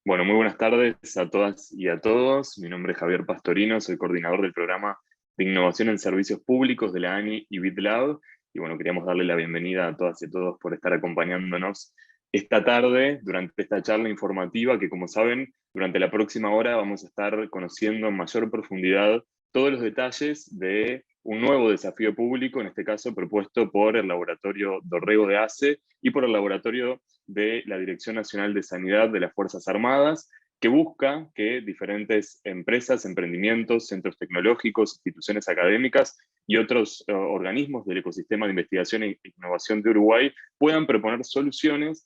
Bueno, muy buenas tardes a todas y a todos. Mi nombre es Javier Pastorino, soy coordinador del programa de Innovación en Servicios Públicos de la ANI y BitLab. Y bueno, queríamos darle la bienvenida a todas y a todos por estar acompañándonos esta tarde durante esta charla informativa que, como saben, durante la próxima hora vamos a estar conociendo en mayor profundidad todos los detalles de un nuevo desafío público, en este caso propuesto por el Laboratorio Dorrego de ACE y por el Laboratorio de la Dirección Nacional de Sanidad de las Fuerzas Armadas, que busca que diferentes empresas, emprendimientos, centros tecnológicos, instituciones académicas y otros organismos del ecosistema de investigación e innovación de Uruguay puedan proponer soluciones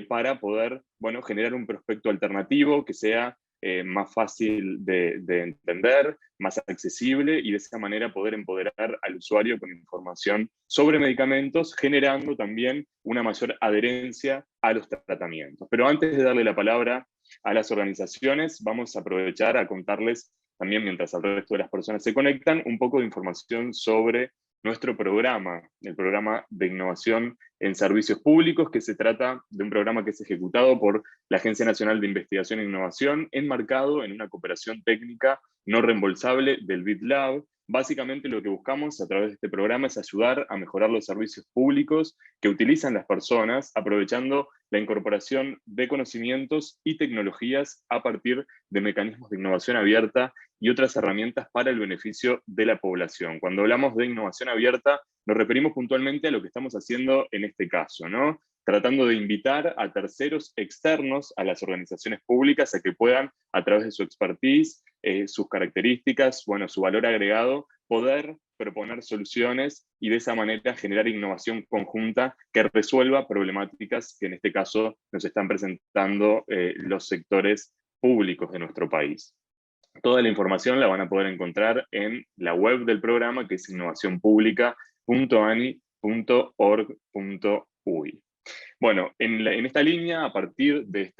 para poder, bueno, generar un prospecto alternativo que sea más fácil de entender, más accesible y de esa manera poder empoderar al usuario con información sobre medicamentos, generando también una mayor adherencia a los tratamientos. Pero antes de darle la palabra a las organizaciones, vamos a aprovechar a contarles también, mientras el resto de las personas se conectan, un poco de información sobre nuestro programa, el programa de innovación en servicios públicos, que se trata de un programa que es ejecutado por la Agencia Nacional de Investigación e Innovación, enmarcado en una cooperación técnica no reembolsable del BitLab. Básicamente lo que buscamos a través de este programa es ayudar a mejorar los servicios públicos que utilizan las personas, aprovechando la incorporación de conocimientos y tecnologías a partir de mecanismos de innovación abierta y otras herramientas para el beneficio de la población. Cuando hablamos de innovación abierta, nos referimos puntualmente a lo que estamos haciendo en este caso, ¿no? Tratando de invitar a terceros externos a las organizaciones públicas a que puedan, a través de su expertise, sus características, bueno, su valor agregado, poder proponer soluciones y de esa manera generar innovación conjunta que resuelva problemáticas que en este caso nos están presentando los sectores públicos de nuestro país. Toda la información la van a poder encontrar en la web del programa, que es innovacion.ani.org.uy. Bueno, en esta línea, a partir de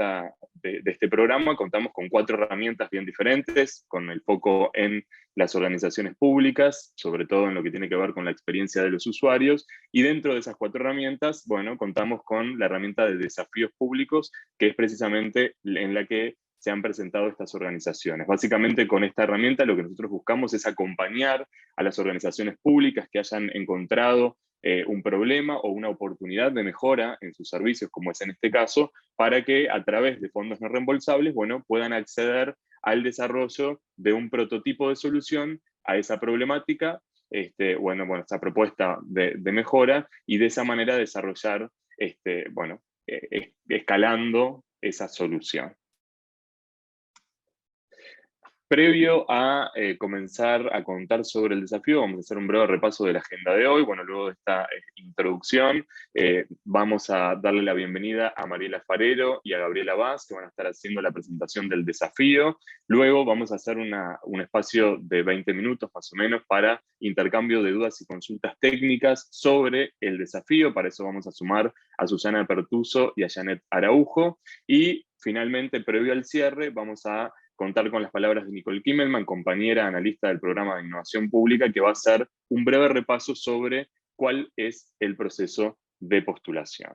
este programa, contamos con 4 herramientas bien diferentes, con el foco en las organizaciones públicas, sobre todo en lo que tiene que ver con la experiencia de los usuarios, y dentro de esas 4 herramientas, bueno, contamos con la herramienta de desafíos públicos, que es precisamente en la que se han presentado estas organizaciones. Básicamente, con esta herramienta lo que nosotros buscamos es acompañar a las organizaciones públicas que hayan encontrado un problema o una oportunidad de mejora en sus servicios, como es en este caso, para que a través de fondos no reembolsables, bueno, puedan acceder al desarrollo de un prototipo de solución a esa problemática, esta propuesta de mejora, y de esa manera desarrollar, escalando esa solución. Previo a comenzar a contar sobre el desafío, vamos a hacer un breve repaso de la agenda de hoy. Bueno, luego de esta introducción, vamos a darle la bienvenida a Mariela Farero y a Gabriela Vaz, que van a estar haciendo la presentación del desafío. Luego vamos a hacer un espacio de 20 minutos más o menos para intercambio de dudas y consultas técnicas sobre el desafío. Para eso vamos a sumar a Susana Pertuso y a Janet Araujo. Y finalmente, previo al cierre, vamos a contar con las palabras de Nicole Kimmelman, compañera analista del programa de innovación pública, que va a hacer un breve repaso sobre cuál es el proceso de postulación.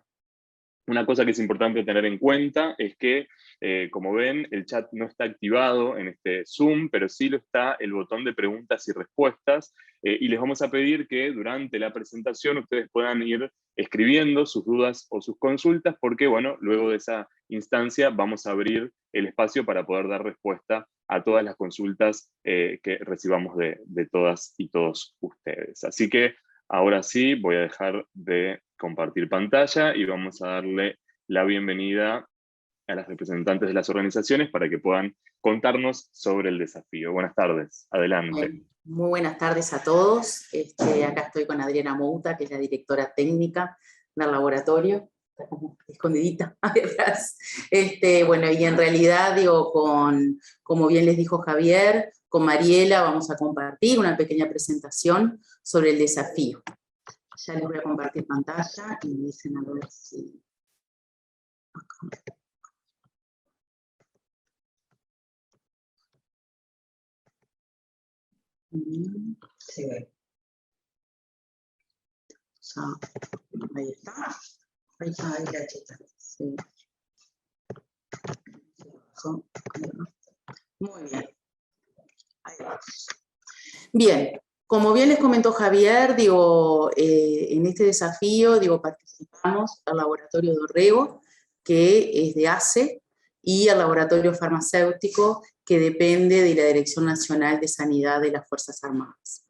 Una cosa que es importante tener en cuenta es que, como ven, el chat no está activado en este Zoom, pero sí lo está el botón de preguntas y respuestas, y les vamos a pedir que durante la presentación ustedes puedan ir escribiendo sus dudas o sus consultas, porque, bueno, luego de esa instancia vamos a abrir el espacio para poder dar respuesta a todas las consultas que recibamos de todas y todos ustedes. Así que ahora sí, voy a dejar de compartir pantalla y vamos a darle la bienvenida a las representantes de las organizaciones para que puedan contarnos sobre el desafío. Buenas tardes, adelante. Bueno, muy buenas tardes a todos. Acá estoy con Adriana Mouta, que es la directora técnica del laboratorio. Está como escondidita atrás. Bueno, y en realidad, digo, como bien les dijo Javier, con Mariela vamos a compartir una pequeña presentación sobre el desafío. Ya les voy a compartir pantalla y me dicen a ver si... Se ve. Ahí está. Ahí la cheta. Sí. abajo. Muy bien. Ahí vamos. Bien, como bien les comentó Javier, digo, en este desafío, digo, participamos al laboratorio de Orrego, que es de ACE, y al laboratorio farmacéutico, que depende de la Dirección Nacional de Sanidad de las Fuerzas Armadas.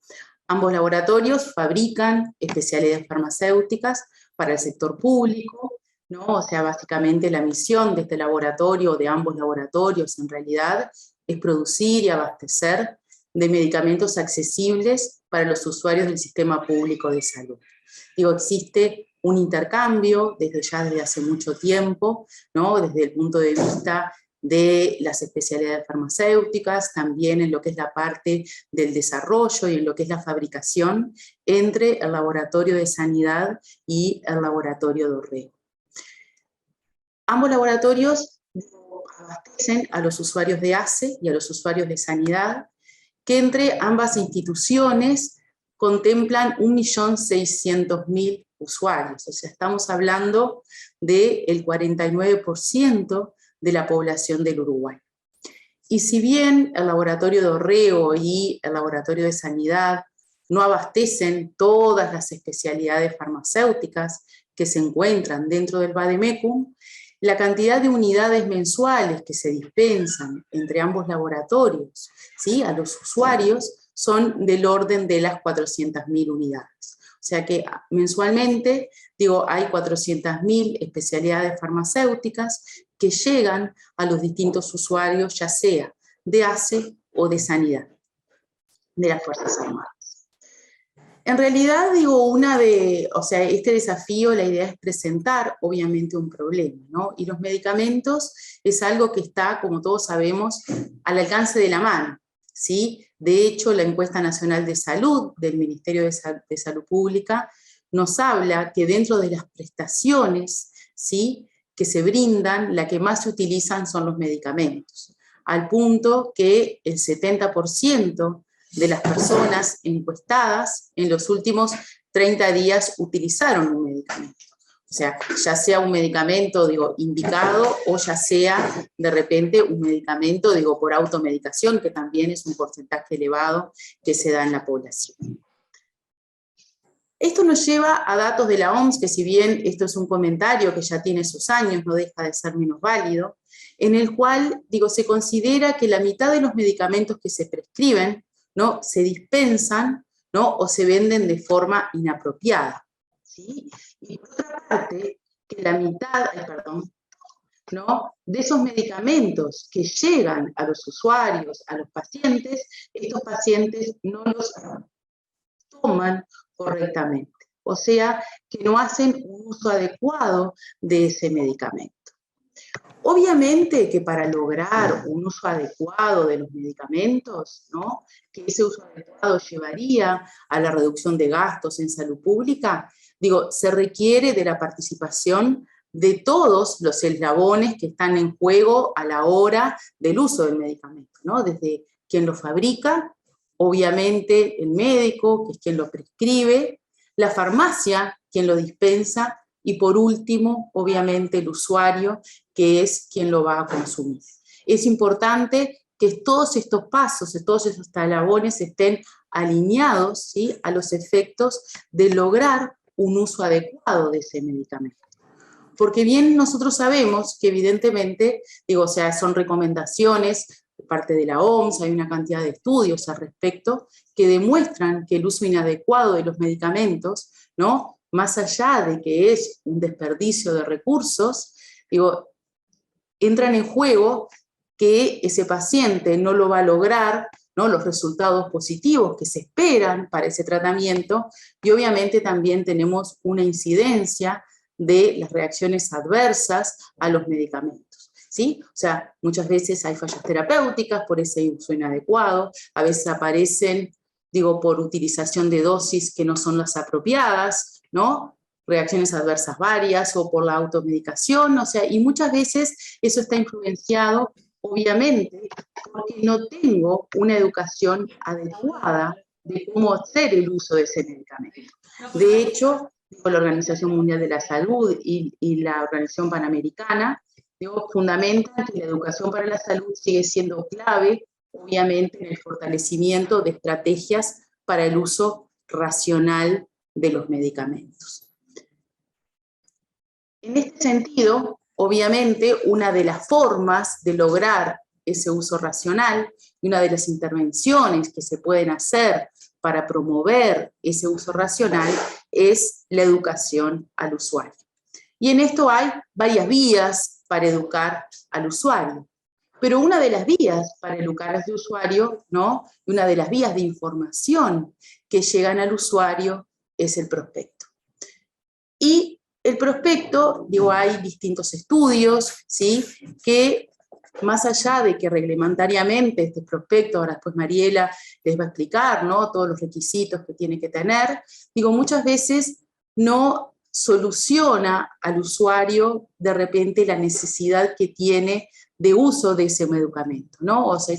Ambos laboratorios fabrican especialidades farmacéuticas para el sector público, ¿no? O sea, básicamente la misión de este laboratorio, de ambos laboratorios en realidad, es producir y abastecer de medicamentos accesibles para los usuarios del sistema público de salud. Digo, existe un intercambio desde hace mucho tiempo, ¿no? Desde el punto de vista de las especialidades farmacéuticas, también en lo que es la parte del desarrollo y en lo que es la fabricación entre el laboratorio de sanidad y el laboratorio de Orrego. Ambos laboratorios abastecen a los usuarios de ACE y a los usuarios de sanidad, que entre ambas instituciones contemplan 1.600.000 usuarios. O sea, estamos hablando del 49% de la población del Uruguay. Y si bien el laboratorio de Orrego y el laboratorio de sanidad no abastecen todas las especialidades farmacéuticas que se encuentran dentro del Vademecum, la cantidad de unidades mensuales que se dispensan entre ambos laboratorios, ¿sí?, a los usuarios son del orden de las 400.000 unidades. O sea que mensualmente, digo, hay 400.000 especialidades farmacéuticas que llegan a los distintos usuarios, ya sea de ACE o de sanidad, de las Fuerzas Armadas. En realidad, digo, este desafío, la idea es presentar, obviamente, un problema, ¿no? Y los medicamentos es algo que está, como todos sabemos, al alcance de la mano, ¿sí? De hecho, la Encuesta Nacional de Salud del Ministerio de Salud Pública nos habla que dentro de las prestaciones, ¿sí?, que se brindan, la que más se utilizan son los medicamentos, al punto que el 70% de las personas encuestadas en los últimos 30 días utilizaron un medicamento. O sea, ya sea un medicamento, digo, indicado, o ya sea, de repente, un medicamento, digo, por automedicación, que también es un porcentaje elevado que se da en la población. Esto nos lleva a datos de la OMS, que si bien esto es un comentario que ya tiene sus años, no deja de ser menos válido, en el cual, digo, se considera que la mitad de los medicamentos que se prescriben, ¿no?, se dispensan, ¿no?, o se venden de forma inapropiada, ¿sí? Y por otra parte, que la mitad, ¿no?, de esos medicamentos que llegan a los usuarios, a los pacientes, estos pacientes no los toman correctamente. O sea, que no hacen un uso adecuado de ese medicamento. Obviamente que para lograr un uso adecuado de los medicamentos, ¿no?, que ese uso adecuado llevaría a la reducción de gastos en salud pública, digo, se requiere de la participación de todos los eslabones que están en juego a la hora del uso del medicamento, ¿no? Desde quien lo fabrica, obviamente el médico, que es quien lo prescribe, la farmacia, quien lo dispensa, y por último, obviamente, el usuario, que es quien lo va a consumir. Es importante que todos estos pasos, todos esos eslabones estén alineados, ¿sí?, a los efectos de lograr un uso adecuado de ese medicamento. Porque bien nosotros sabemos que evidentemente, digo, o sea, son recomendaciones de parte de la OMS, hay una cantidad de estudios al respecto que demuestran que el uso inadecuado de los medicamentos, ¿no?, más allá de que es un desperdicio de recursos, digo, entran en juego que ese paciente no lo va a lograr, ¿no?, los resultados positivos que se esperan para ese tratamiento, y obviamente también tenemos una incidencia de las reacciones adversas a los medicamentos, ¿sí? O sea, muchas veces hay fallas terapéuticas por ese uso inadecuado, a veces aparecen, digo, por utilización de dosis que no son las apropiadas, ¿no?, reacciones adversas varias, o por la automedicación, o sea, y muchas veces eso está influenciado, obviamente, porque no tengo una educación adecuada de cómo hacer el uso de ese medicamento. De hecho, la Organización Mundial de la Salud y la Organización Panamericana fundamentan que la educación para la salud sigue siendo clave, obviamente, en el fortalecimiento de estrategias para el uso racional de los medicamentos. En este sentido, obviamente, una de las formas de lograr ese uso racional y una de las intervenciones que se pueden hacer para promover ese uso racional es la educación al usuario. Y en esto hay varias vías para educar al usuario. Pero una de las vías para educar al usuario, ¿no? Una de las vías de información que llegan al usuario es el prospecto. Y el prospecto, digo, hay distintos estudios, ¿sí? Que más allá de que reglamentariamente este prospecto, ahora después Mariela les va a explicar, ¿no? Todos los requisitos que tiene que tener, digo, muchas veces no soluciona al usuario de repente la necesidad que tiene de uso de ese medicamento, ¿no? O sea,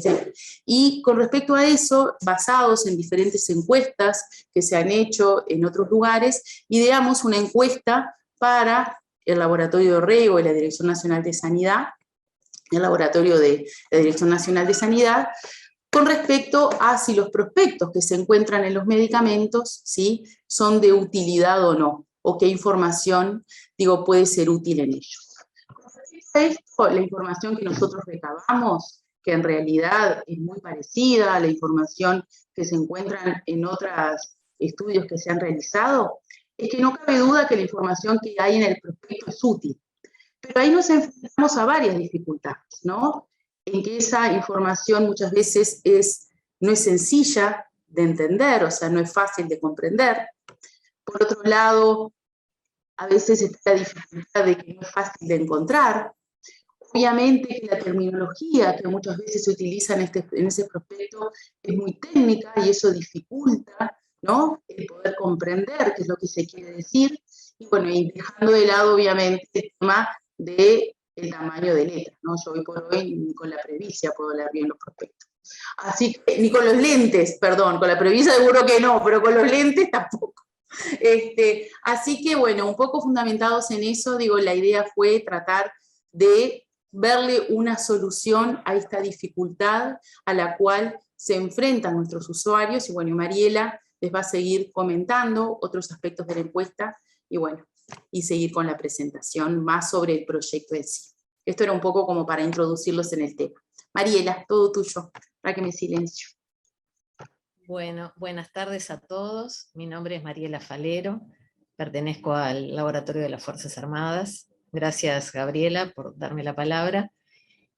y con respecto a eso, basados en diferentes encuestas que se han hecho en otros lugares, ideamos una encuesta para el Laboratorio de Orrego y la Dirección Nacional de Sanidad, el Laboratorio de la Dirección Nacional de Sanidad, con respecto a si los prospectos que se encuentran en los medicamentos, ¿sí?, son de utilidad o no, o qué información, digo, puede ser útil en ellos. Esto, la información que nosotros recabamos, que en realidad es muy parecida a la información que se encuentra en otros estudios que se han realizado, es que no cabe duda que la información que hay en el prospecto es útil. Pero ahí nos enfrentamos a varias dificultades, ¿no? En que esa información muchas veces no es sencilla de entender, o sea, no es fácil de comprender. Por otro lado, a veces está la dificultad de que no es fácil de encontrar. Obviamente que la terminología que muchas veces se utiliza en ese prospecto es muy técnica y eso dificulta, ¿no?, el poder comprender qué es lo que se quiere decir. Y bueno, y dejando de lado obviamente el tema del tamaño de letra, ¿no? Yo hoy por hoy ni con la presbicia puedo leer bien los prospectos. Así que, ni con los lentes, perdón, con la presbicia seguro que no, pero con los lentes tampoco. Así que bueno, un poco fundamentados en eso, digo, la idea fue tratar de verle una solución a esta dificultad a la cual se enfrentan nuestros usuarios, y bueno, Mariela les va a seguir comentando otros aspectos de la encuesta, y bueno, y seguir con la presentación más sobre el proyecto en sí. Esto era un poco como para introducirlos en el tema. Mariela, todo tuyo, para que me silencio. Bueno, buenas tardes a todos. Mi nombre es Mariela Falero, pertenezco al Laboratorio de las Fuerzas Armadas. Gracias, Gabriela, por darme la palabra.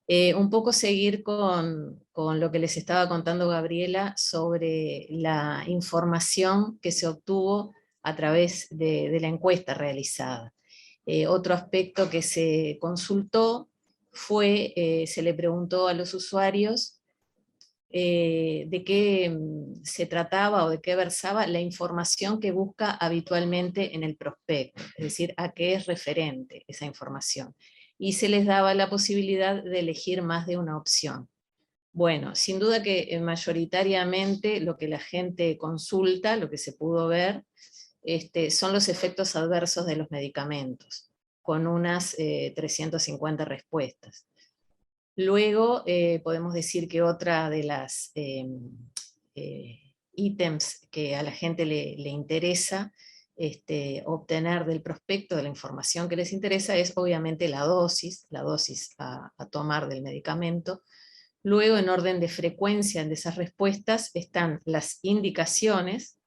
Un poco seguir con lo que les estaba contando Gabriela sobre la información que se obtuvo a través de la encuesta realizada. Otro aspecto que se consultó fue, se le preguntó a los usuarios de qué se trataba o de qué versaba la información que busca habitualmente en el prospecto, es decir, a qué es referente esa información. Y se les daba la posibilidad de elegir más de una opción. Bueno, sin duda que mayoritariamente lo que la gente consulta, lo que se pudo ver, son los efectos adversos de los medicamentos, con unas 350 respuestas. Luego podemos decir que otra de las ítems que a la gente le interesa obtener del prospecto, de la información que les interesa, es obviamente la dosis a tomar del medicamento. Luego, en orden de frecuencia de esas respuestas, están las indicaciones,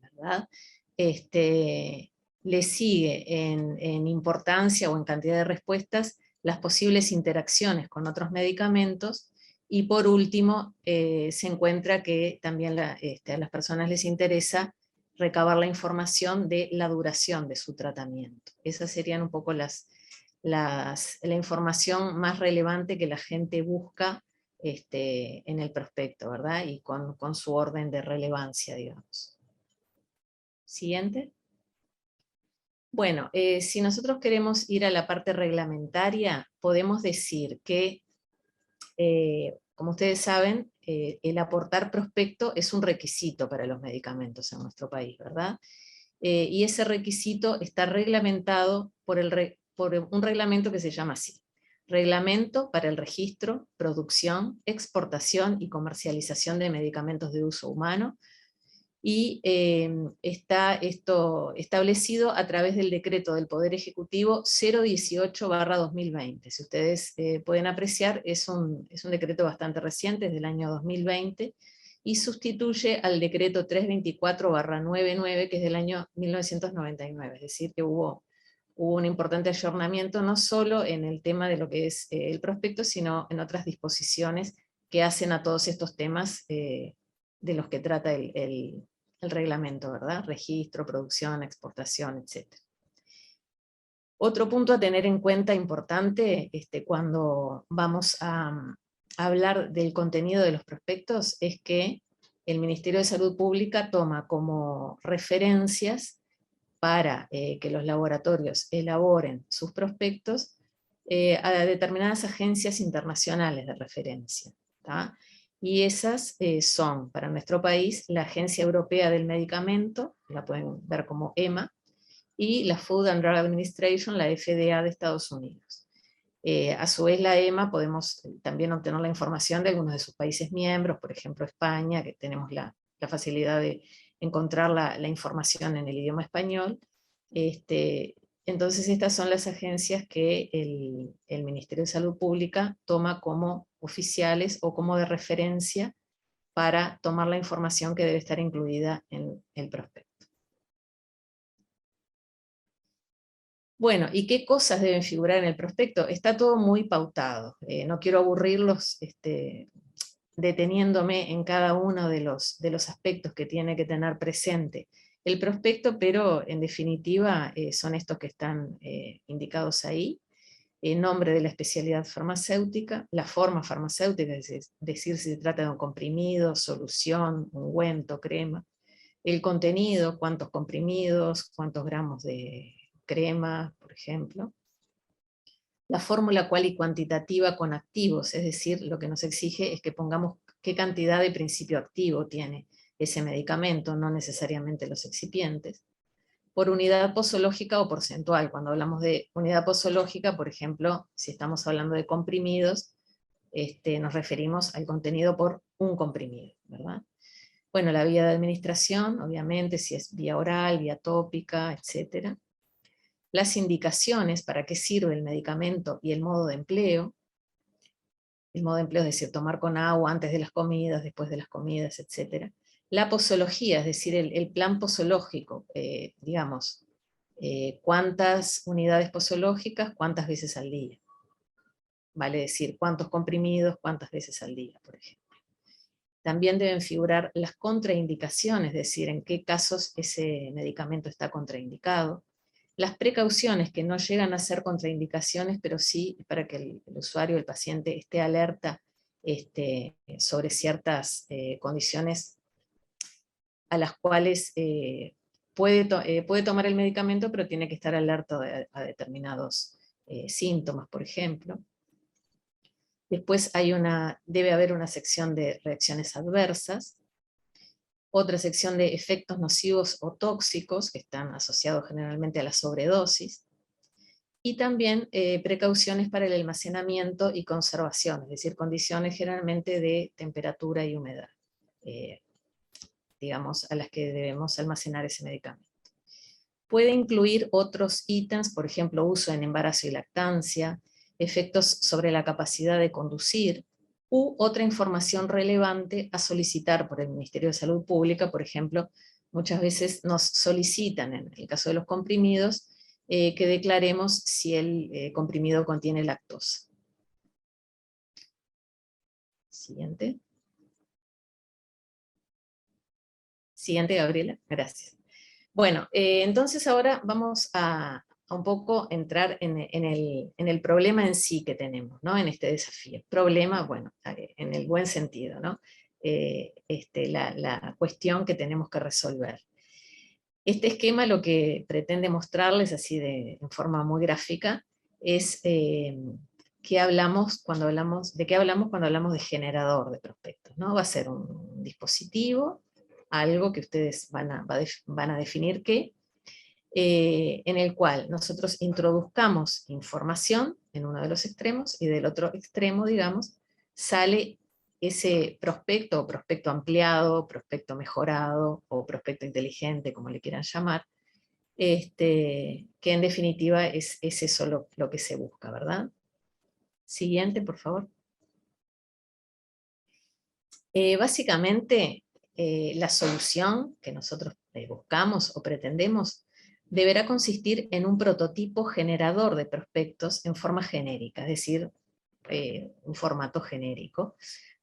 ¿verdad? Le sigue en importancia o en cantidad de respuestas las posibles interacciones con otros medicamentos, y por último se encuentra que también a las personas les interesa recabar la información de la duración de su tratamiento. Esas serían un poco la información más relevante que la gente busca en el prospecto, ¿verdad? Y con su orden de relevancia, digamos. Siguiente. Bueno, si nosotros queremos ir a la parte reglamentaria, podemos decir que, como ustedes saben, el aportar prospecto es un requisito para los medicamentos en nuestro país, ¿verdad? Y ese requisito está reglamentado por el por un reglamento que se llama así: Reglamento para el registro, producción, exportación y comercialización de medicamentos de uso humano, y está esto establecido a través del decreto del Poder Ejecutivo 018/2020. Si ustedes pueden apreciar, es un decreto bastante reciente, es del año 2020, y sustituye al decreto 324/99, que es del año 1999, es decir, que hubo un importante ayornamiento, no solo en el tema de lo que es el prospecto, sino en otras disposiciones que hacen a todos estos temas de los que trata el reglamento, ¿verdad? Registro, producción, exportación, etc. Otro punto a tener en cuenta importante cuando vamos a hablar del contenido de los prospectos es que el Ministerio de Salud Pública toma como referencias para que los laboratorios elaboren sus prospectos a determinadas agencias internacionales de referencia, ¿tá? Y esas son, para nuestro país, la Agencia Europea del Medicamento, la pueden ver como EMA, y la Food and Drug Administration, la FDA de Estados Unidos. A su vez, la EMA podemos también obtener la información de algunos de sus países miembros, por ejemplo España, que tenemos la facilidad de encontrar la información en el idioma español. Entonces estas son las agencias que el Ministerio de Salud Pública toma como oficiales o como de referencia para tomar la información que debe estar incluida en el prospecto. Bueno, ¿y qué cosas deben figurar en el prospecto? Está todo muy pautado. No quiero aburrirlos deteniéndome en cada uno de los aspectos que tiene que tener presente el prospecto, pero en definitiva son estos que están indicados ahí: el nombre de la especialidad farmacéutica, la forma farmacéutica, es decir, si se trata de un comprimido, solución, ungüento, crema, el contenido, cuántos comprimidos, cuántos gramos de crema, por ejemplo, la fórmula cual y cuantitativa con activos, es decir, lo que nos exige es que pongamos qué cantidad de principio activo tiene ese medicamento, no necesariamente los excipientes, por unidad posológica o porcentual. Cuando hablamos de unidad posológica, por ejemplo, si estamos hablando de comprimidos, nos referimos al contenido por un comprimido, ¿verdad? Bueno, la vía de administración, obviamente, si es vía oral, vía tópica, etc. Las indicaciones, para qué sirve el medicamento y el modo de empleo. El modo de empleo es decir, tomar con agua antes de las comidas, después de las comidas, etc. La posología, es decir, el plan posológico, digamos, cuántas unidades posológicas, cuántas veces al día. Vale decir, cuántos comprimidos, cuántas veces al día, por ejemplo. También deben figurar las contraindicaciones, es decir, en qué casos ese medicamento está contraindicado. Las precauciones, que no llegan a ser contraindicaciones, pero sí para que el usuario, el paciente, esté alerta sobre ciertas condiciones a las cuales puede tomar el medicamento, pero tiene que estar alerta a determinados síntomas, por ejemplo. Después debe haber una sección de reacciones adversas, otra sección de efectos nocivos o tóxicos, que están asociados generalmente a la sobredosis, y también precauciones para el almacenamiento y conservación, es decir, condiciones generalmente de temperatura y humedad, digamos, a las que debemos almacenar ese medicamento. Puede incluir otros ítems, por ejemplo, uso en embarazo y lactancia, efectos sobre la capacidad de conducir, u otra información relevante a solicitar por el Ministerio de Salud Pública. Por ejemplo, muchas veces nos solicitan, en el caso de los comprimidos, que declaremos si el comprimido contiene lactosa. Siguiente. Siguiente, Gabriela, gracias. Bueno, entonces ahora vamos a un poco entrar en el problema en sí que tenemos, ¿no? En este desafío. Problema, bueno, en el buen sentido, ¿no? La cuestión que tenemos que resolver. Este esquema lo que pretende mostrarles, así en forma muy gráfica, es de qué hablamos cuando hablamos de generador de prospectos, ¿no? Va a ser un dispositivo, algo que ustedes van a definir qué, en el cual nosotros introduzcamos información en uno de los extremos, y del otro extremo, digamos, sale ese prospecto, o prospecto ampliado, prospecto mejorado, o prospecto inteligente, como le quieran llamar, que en definitiva es eso lo que se busca, ¿verdad? Siguiente, por favor. Básicamente, la solución que nosotros buscamos o pretendemos deberá consistir en un prototipo generador de prospectos en forma genérica, es decir, un formato genérico,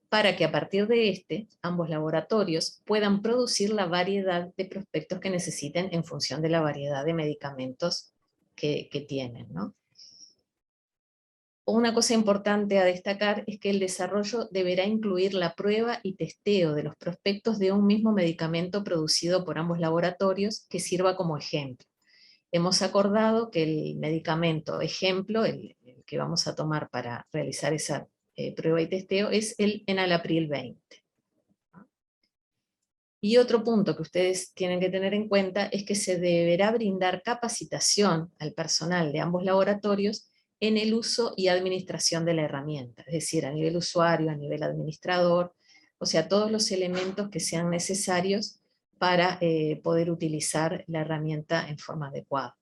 para que a partir de ambos laboratorios puedan producir la variedad de prospectos que necesiten en función de la variedad de medicamentos que tienen, ¿no? Una cosa importante a destacar es que el desarrollo deberá incluir la prueba y testeo de los prospectos de un mismo medicamento producido por ambos laboratorios que sirva como ejemplo. Hemos acordado que el medicamento ejemplo, el que vamos a tomar para realizar esa prueba y testeo, es el enalapril 20. Y otro punto que ustedes tienen que tener en cuenta es que se deberá brindar capacitación al personal de ambos laboratorios en el uso y administración de la herramienta, es decir, a nivel usuario, a nivel administrador, o sea, todos los elementos que sean necesarios para poder utilizar la herramienta en forma adecuada.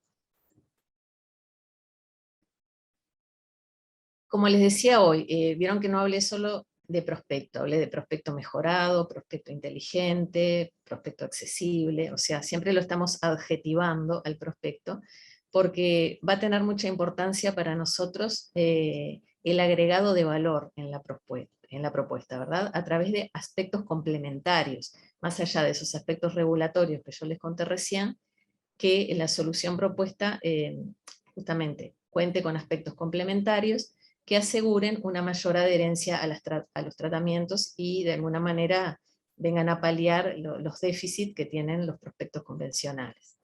Como les decía hoy, vieron que no hablé solo de prospecto, hablé de prospecto mejorado, prospecto inteligente, prospecto accesible, o sea, siempre lo estamos adjetivando al prospecto, porque va a tener mucha importancia para nosotros el agregado de valor en la propuesta, ¿verdad? A través de aspectos complementarios, más allá de esos aspectos regulatorios que yo les conté recién, que la solución propuesta justamente cuente con aspectos complementarios que aseguren una mayor adherencia a los tratamientos y de alguna manera vengan a paliar los déficits que tienen los prospectos convencionales.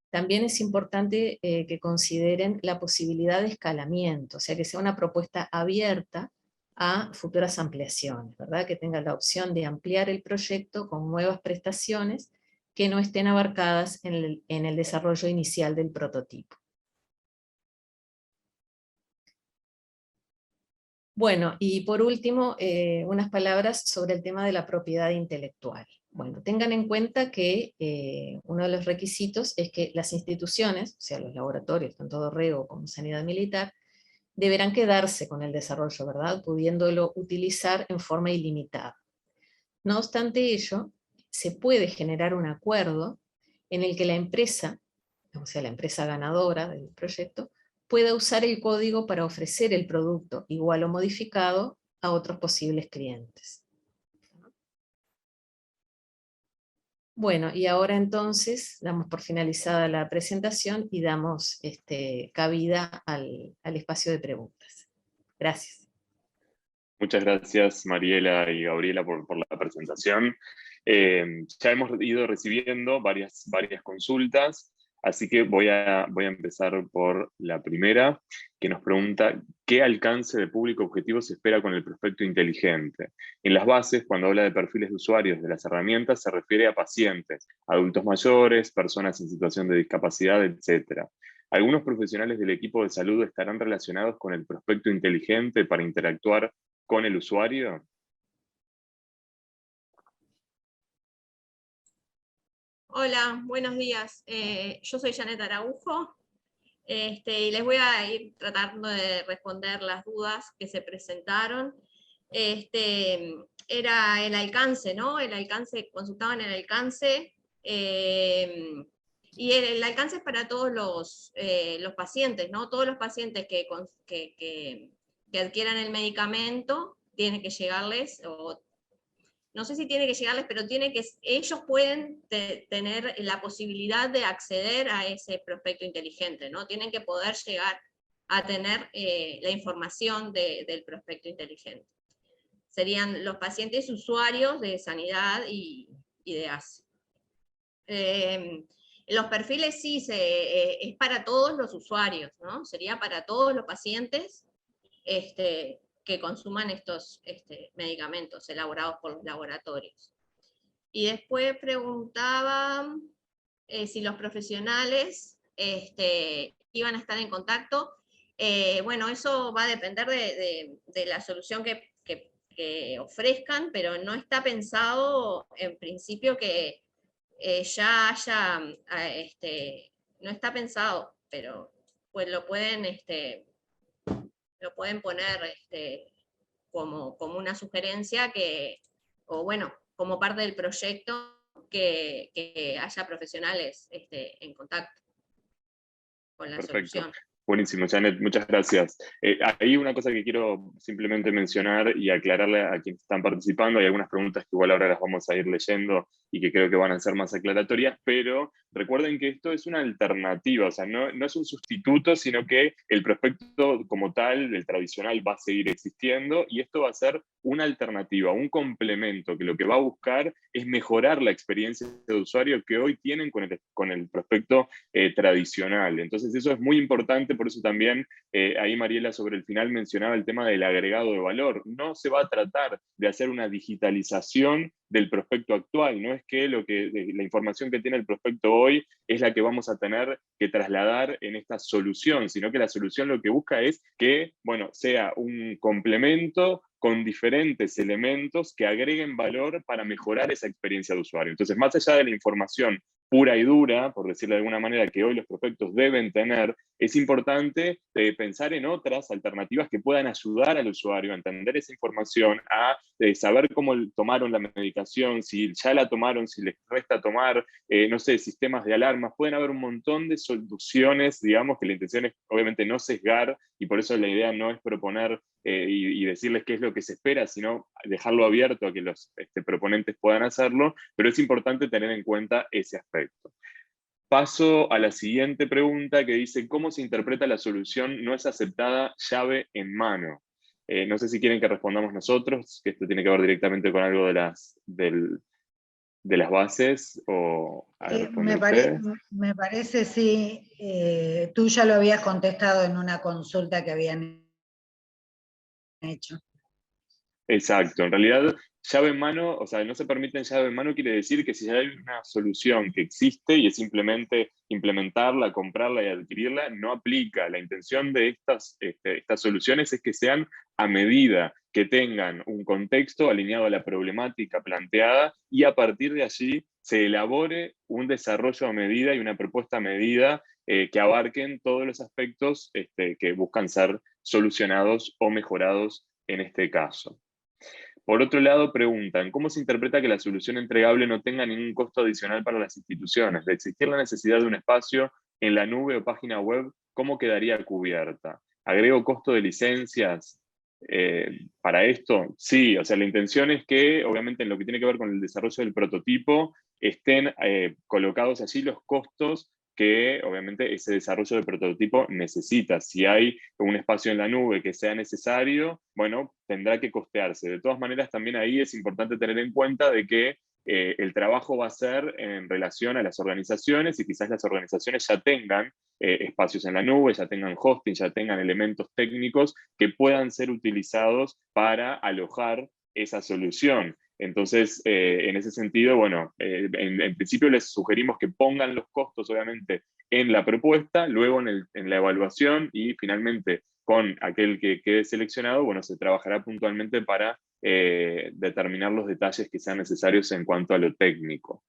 También es importante que consideren la posibilidad de escalamiento, o sea, que sea una propuesta abierta a futuras ampliaciones, ¿verdad? Que tenga la opción de ampliar el proyecto con nuevas prestaciones que no estén abarcadas en el desarrollo inicial del prototipo. Bueno, y por último, unas palabras sobre el tema de la propiedad intelectual. Bueno, tengan en cuenta que uno de los requisitos es que las instituciones, o sea, los laboratorios, tanto Dorrego como Sanidad Militar, deberán quedarse con el desarrollo, ¿verdad? Pudiéndolo utilizar en forma ilimitada. No obstante ello, se puede generar un acuerdo en el que la empresa, o sea, la empresa ganadora del proyecto, pueda usar el código para ofrecer el producto igual o modificado a otros posibles clientes. Bueno, y ahora entonces damos por finalizada la presentación y damos cabida al espacio de preguntas. Gracias. Muchas gracias Mariela y Gabriela por la presentación. Ya hemos ido recibiendo varias consultas, así que voy a empezar por la primera, que nos pregunta ¿qué alcance de público objetivo se espera con el prospecto inteligente? En las bases, cuando habla de perfiles de usuarios de las herramientas, se refiere a pacientes, adultos mayores, personas en situación de discapacidad, etc. ¿Algunos profesionales del equipo de salud estarán relacionados con el prospecto inteligente para interactuar con el usuario? Hola, buenos días. Yo soy Janet Araujo y les voy a ir tratando de responder las dudas que se presentaron. Era el alcance, ¿no? El alcance, consultaban el alcance, y el alcance es para todos los pacientes, ¿no? Todos los pacientes que adquieran el medicamento, tiene que llegarles, o no sé si tiene que llegarles, pero ellos pueden tener la posibilidad de acceder a ese prospecto inteligente, ¿no? Tienen que poder llegar a tener la información del prospecto inteligente. Serían los pacientes usuarios de sanidad y de ASI. Los perfiles sí, es para todos los usuarios, ¿no? Sería para todos los pacientes que consuman estos medicamentos elaborados por los laboratorios. Y después preguntaba si los profesionales iban a estar en contacto. Bueno, eso va a depender de la solución que ofrezcan, pero no está pensado en principio que ya haya, no está pensado, pero pues lo pueden poner como una sugerencia o bueno, como parte del proyecto que haya profesionales en contacto con la Perfecto. solución. Buenísimo, Janet, muchas gracias. Hay una cosa que quiero simplemente mencionar y aclararle a quienes están participando. Hay algunas preguntas que igual ahora las vamos a ir leyendo y que creo que van a ser más aclaratorias, pero recuerden que esto es una alternativa, o sea, no es un sustituto, sino que el prospecto como tal, el tradicional, va a seguir existiendo y esto va a ser una alternativa, un complemento que lo que va a buscar es mejorar la experiencia de usuario que hoy tienen con el prospecto tradicional. Entonces eso es muy importante, por eso también ahí Mariela sobre el final mencionaba el tema del agregado de valor. No se va a tratar de hacer una digitalización del prospecto actual, no es que la información que tiene el prospecto hoy es la que vamos a tener que trasladar en esta solución, sino que la solución lo que busca es que, bueno, sea un complemento con diferentes elementos que agreguen valor para mejorar esa experiencia de usuario. Entonces, más allá de la información pura y dura, por decirlo de alguna manera, que hoy los prospectos deben tener, es importante pensar en otras alternativas que puedan ayudar al usuario a entender esa información, a saber cómo tomaron la medicación, si ya la tomaron, si les resta tomar, no sé, sistemas de alarmas. Pueden haber un montón de soluciones, digamos, que la intención es obviamente no sesgar, y por eso la idea no es proponer y decirles qué es lo que se espera, sino dejarlo abierto a que los proponentes puedan hacerlo, pero es importante tener en cuenta ese aspecto. Paso a la siguiente pregunta que dice, ¿cómo se interpreta la solución no es aceptada llave en mano? No sé si quieren que respondamos nosotros, que esto tiene que ver directamente con algo de las bases, o me parece, sí, tú ya lo habías contestado en una consulta que habían hecho. Exacto, en realidad llave en mano, o sea, no se permite en llave en mano quiere decir que si hay una solución que existe y es simplemente implementarla, comprarla y adquirirla, no aplica. La intención de estas soluciones es que sean a medida, que tengan un contexto alineado a la problemática planteada y a partir de allí se elabore un desarrollo a medida y una propuesta a medida que abarquen todos los aspectos que buscan ser solucionados o mejorados en este caso. Por otro lado, preguntan, ¿cómo se interpreta que la solución entregable no tenga ningún costo adicional para las instituciones? De existir la necesidad de un espacio en la nube o página web, ¿cómo quedaría cubierta? ¿Agrego costo de licencias para esto? Sí, o sea, la intención es que, obviamente, en lo que tiene que ver con el desarrollo del prototipo, estén colocados allí los costos que obviamente ese desarrollo de prototipo necesita. Si hay un espacio en la nube que sea necesario, bueno, tendrá que costearse. De todas maneras, también ahí es importante tener en cuenta de que el trabajo va a ser en relación a las organizaciones y quizás las organizaciones ya tengan espacios en la nube, ya tengan hosting, ya tengan elementos técnicos que puedan ser utilizados para alojar esa solución. Entonces, en ese sentido, bueno, en principio les sugerimos que pongan los costos, obviamente, en la propuesta, luego en la evaluación y finalmente con aquel que quede seleccionado, bueno, se trabajará puntualmente para determinar los detalles que sean necesarios en cuanto a lo técnico.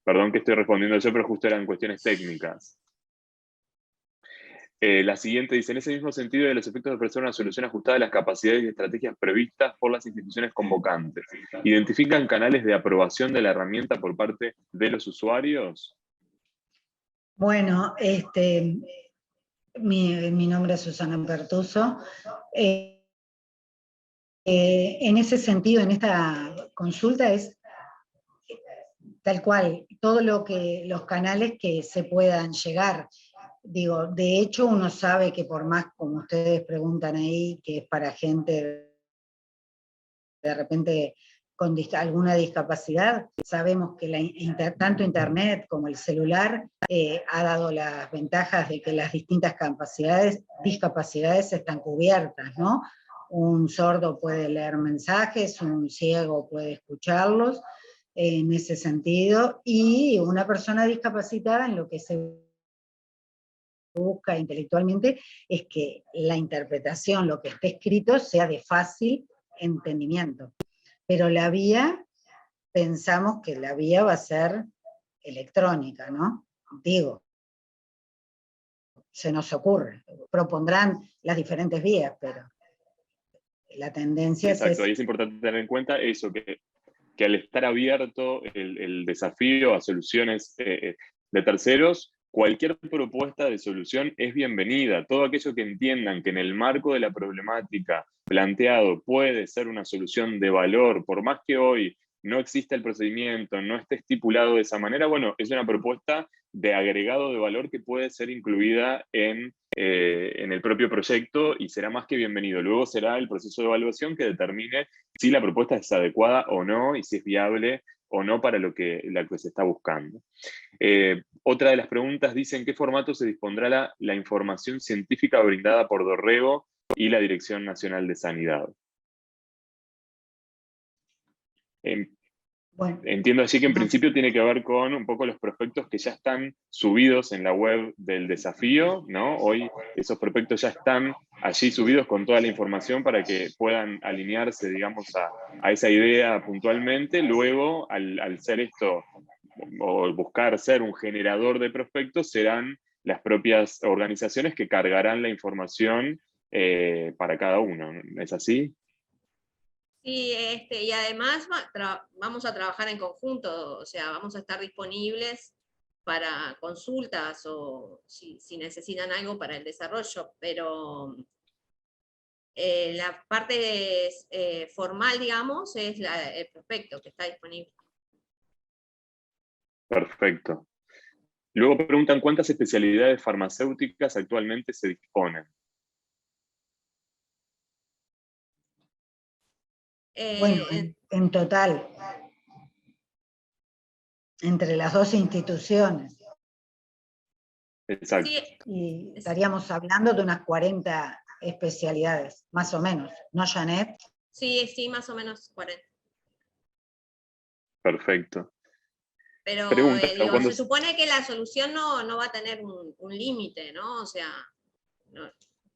Perdón que estoy respondiendo yo, pero justo eran cuestiones técnicas. La siguiente dice, en ese mismo sentido de los efectos de ofrecer una solución ajustada a las capacidades y estrategias previstas por las instituciones convocantes, ¿identifican canales de aprobación de la herramienta por parte de los usuarios? Bueno, mi nombre es Susana Pertuso. En ese sentido, en esta consulta es tal cual, todo los canales que se puedan llegar. Digo, de hecho uno sabe que por más, como ustedes preguntan ahí, que es para gente de repente con alguna discapacidad, sabemos que tanto internet como el celular ha dado las ventajas de que las distintas discapacidades están cubiertas, ¿no? Un sordo puede leer mensajes, un ciego puede escucharlos, en ese sentido, y una persona discapacitada en lo que se busca intelectualmente es que la interpretación, lo que esté escrito, sea de fácil entendimiento. Pero la vía, pensamos que la vía va a ser electrónica, ¿no? Digo, se nos ocurre, propondrán las diferentes vías, pero la tendencia es Exacto, esa. y es importante tener en cuenta eso, que al estar abierto el desafío a soluciones de terceros, cualquier propuesta de solución es bienvenida. Todo aquello que entiendan que en el marco de la problemática planteado puede ser una solución de valor, por más que hoy no exista el procedimiento, no esté estipulado de esa manera, bueno, es una propuesta de agregado de valor que puede ser incluida en el propio proyecto y será más que bienvenido. Luego será el proceso de evaluación que determine si la propuesta es adecuada o no y si es viable o no para lo que se está buscando. Otra de las preguntas dice: ¿en qué formato se dispondrá la información científica brindada por Dorrego y la Dirección Nacional de Sanidad? Bueno, Entiendo así que en principio tiene que ver con un poco los prospectos que ya están subidos en la web del desafío, ¿no? Hoy esos prospectos ya están allí subidos con toda la información para que puedan alinearse, digamos, a esa idea puntualmente. Luego, al ser esto, o buscar ser un generador de prospectos, serán las propias organizaciones que cargarán la información para cada uno. ¿Es así? Sí, y además vamos a trabajar en conjunto, o sea, vamos a estar disponibles para consultas o si necesitan algo para el desarrollo, pero la parte formal, digamos, es el prospecto que está disponible. Perfecto. Luego preguntan cuántas especialidades farmacéuticas actualmente se disponen. bueno, en total, entre las dos instituciones. Exacto. Sí, Y estaríamos hablando de unas 40 especialidades, más o menos, ¿no, Janet? sí, más o menos 40. Perfecto. Pero Pregunta, digo, se supone que la solución no va a tener un límite, ¿no? O sea,